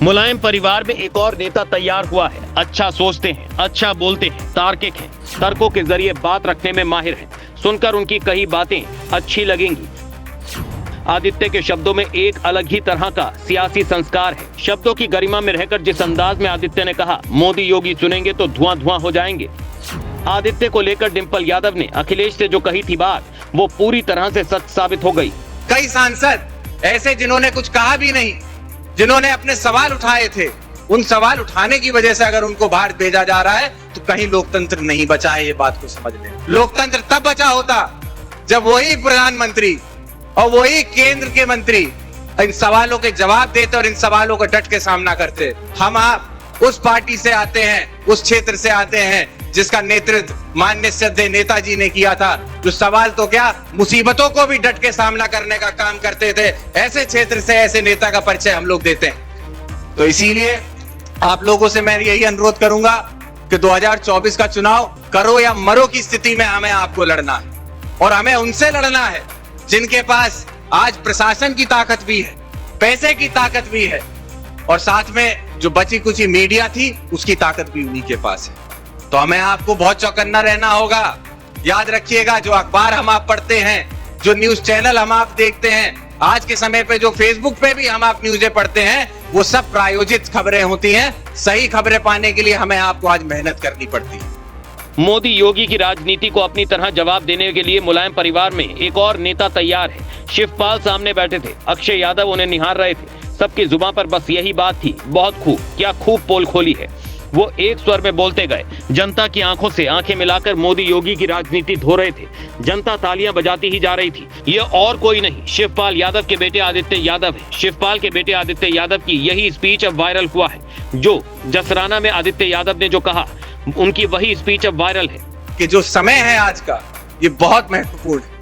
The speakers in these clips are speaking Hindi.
मुलायम परिवार में एक और नेता तैयार हुआ है। अच्छा सोचते हैं, अच्छा बोलते हैं, तार्किक हैं, तर्कों के जरिए बात रखने में माहिर हैं। सुनकर उनकी कही बातें अच्छी लगेंगी। आदित्य के शब्दों में एक अलग ही तरह का सियासी संस्कार है। शब्दों की गरिमा में रहकर जिस अंदाज में आदित्य ने कहा, मोदी योगी सुनेंगे तो धुआं धुआं हो जाएंगे। आदित्य को लेकर डिंपल यादव ने अखिलेश से जो कही थी बात, वो पूरी तरह से सच साबित हो गई। कई सांसद ऐसे जिन्होंने कुछ कहा भी नहीं, जिन्होंने अपने सवाल उठाए थे, उन सवाल उठाने की वजह से अगर उनको बाहर भेजा जा रहा है तो कहीं लोकतंत्र नहीं बचा है। ये बात को समझ लें। लोकतंत्र तब बचा होता जब वही प्रधानमंत्री और वही केंद्र के मंत्री इन सवालों के जवाब देते और इन सवालों का डट के सामना करते। हम आप उस पार्टी से आते हैं, उस क्षेत्र से आते हैं जिसका नेतृत्व माननीय श्रद्धेय नेताजी ने किया था, जो सवाल तो क्या मुसीबतों को भी डट के सामना करने का काम करते थे। ऐसे क्षेत्र से ऐसे नेता का परिचय हम लोग देते हैं। तो इसीलिए आप लोगों से मैं यही अनुरोध करूंगा कि 2024 का चुनाव करो या मरो की स्थिति में हमें आपको लड़ना है, और हमें उनसे लड़ना है जिनके पास आज प्रशासन की ताकत भी है, पैसे की ताकत भी है, और साथ में जो बची कुची मीडिया थी उसकी ताकत भी उन्हीं के पास है। तो हमें आपको बहुत चौकन्ना रहना होगा। याद रखिएगा, जो अखबार हम आप पढ़ते हैं, जो न्यूज चैनल हम आप देखते हैं, आज के समय पे जो फेसबुक पे भी हम आप न्यूज़ें पढ़ते हैं, वो सब प्रायोजित खबरें होती हैं। सही खबरें पाने के लिए हमें आपको आज मेहनत करनी पड़ती है। मोदी योगी की राजनीति को अपनी तरह जवाब देने के लिए मुलायम परिवार में एक और नेता तैयार है। शिवपाल सामने बैठे थे, अक्षय यादव उन्हें निहार रहे थे। सबकी जुबान पर बस यही बात थी, बहुत खूब, क्या खूब पोल खोली है। वो एक स्वर में बोलते गए। जनता की आंखों से आंखें मिलाकर मोदी योगी की राजनीति धो रहे थे। जनता तालियां बजाती ही जा रही थी। ये और कोई नहीं, शिवपाल यादव के बेटे आदित्य यादव है। शिवपाल के बेटे आदित्य यादव की यही स्पीच अब वायरल हुआ है। जो जसराना में आदित्य यादव ने जो कहा, उनकी वही स्पीच अब वायरल है। कि जो समय है आज का, ये बहुत महत्वपूर्ण है।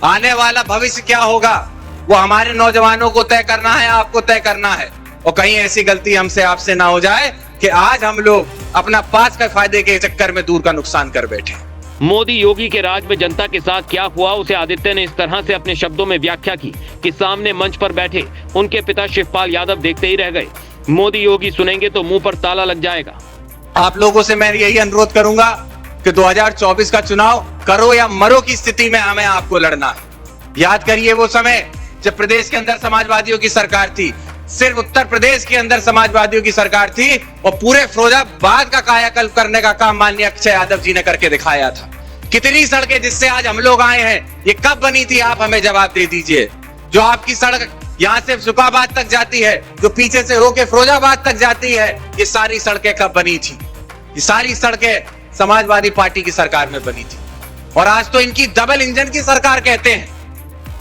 आने वाला भविष्य क्या होगा वो हमारे नौजवानों को तय करना है, आपको तय करना है। और कहीं ऐसी गलती हमसे आपसे ना हो जाए कि आज हम लोग अपना पास का फायदे के चक्कर में दूर का नुकसान कर बैठे। मोदी योगी के राज में जनता के साथ क्या हुआ, उसे आदित्य ने इस तरह से अपने शब्दों में व्याख्या की कि सामने मंच पर बैठे उनके पिता शिवपाल यादव देखते ही रह गए। मोदी योगी सुनेंगे तो मुंह पर ताला लग जाएगा। आप लोगों से मैं यही अनुरोध करूंगा कि 2024 का चुनाव करो या मरो की स्थिति में हमें आपको लड़ना है। याद करिए वो समय जब प्रदेश के अंदर समाजवादियों की सरकार थी, सिर्फ उत्तर प्रदेश के अंदर समाजवादियों की सरकार थी, और पूरे फिरोजाबाद का कायाकल्प करने का काम माननीय अक्षय यादव जी ने करके दिखाया था। कितनी सड़कें जिससे आज हम लोग आए हैं, ये कब बनी थी, आप हमें जवाब दे दीजिए। जो आपकी सड़क यहाँ से सुकाबाद तक जाती है, जो पीछे से होके फिरोजाबाद तक जाती है, ये सारी सड़कें कब बनी थी? ये सारी सड़कें समाजवादी पार्टी की सरकार में बनी थी। और आज तो इनकी डबल इंजन की सरकार कहते हैं।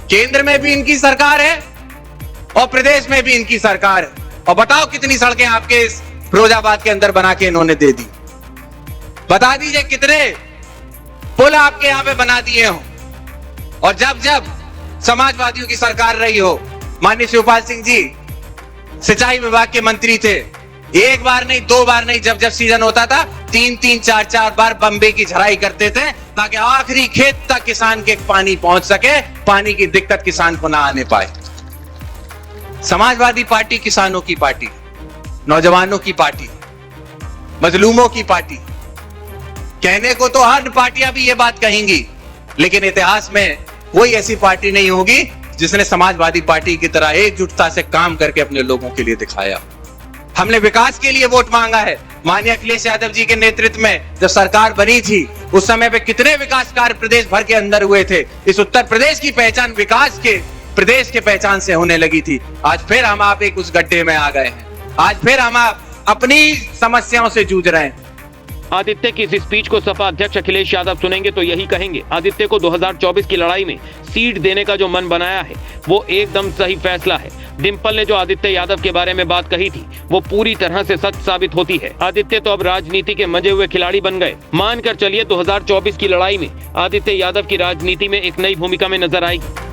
केंद्र में भी इनकी सरकार है और प्रदेश में भी इनकी सरकार है। और बताओ कितनी सड़कें आपके इस फिरोजाबाद के अंदर बना के इन्होंने दे दी। बता दीजिए कितने पुल आपके यहाँ पे बना दिए हो। और जब जब समाजवादियों की सरकार रही हो, माननीय शिवपाल सिंह जी सिंचाई विभाग के मंत्री थे, एक बार नहीं, दो बार नहीं, जब जब सीजन होता था 3-3, 4-4 बार बम्बे की झड़ाई करते थे ताकि आखिरी खेत तक किसान के पानी पहुंच सके। पानी की दिक्कत किसान को ना आने पाए। समाजवादी पार्टी किसानों की पार्टी, नौजवानों की पार्टी, मजलूमों की पार्टी। कहने को तो हर पार्टियां भी ये बात कहेंगी, लेकिन इतिहास में कोई ऐसी पार्टी नहीं होगी जिसने समाजवादी पार्टी की तरह एकजुटता से काम करके अपने लोगों के लिए दिखाया। हमने विकास के लिए वोट मांगा है। माननीय अखिलेश यादव जी के नेतृत्व में जब सरकार बनी थी, उस समय पे कितने विकास कार्य प्रदेश भर के अंदर हुए थे। इस उत्तर प्रदेश की पहचान विकास के प्रदेश के पहचान से होने लगी थी। आज फिर हम आप एक उस गड्ढे में आ गए हैं। आज फिर हम आप अपनी समस्याओं से जूझ रहे हैं। आदित्य की इस स्पीच को सपा अध्यक्ष अखिलेश यादव सुनेंगे तो यही कहेंगे। आदित्य को 2024 की लड़ाई में सीट देने का जो मन बनाया है, वो एकदम सही फैसला है। डिंपल ने जो आदित्य यादव के बारे में बात कही थी, वो पूरी तरह से सच साबित होती है। आदित्य तो अब राजनीति के मजे हुए खिलाड़ी बन गए। मानकर चलिए 2024 की लड़ाई में आदित्य यादव की राजनीति में एक नई भूमिका में नजर आएगी।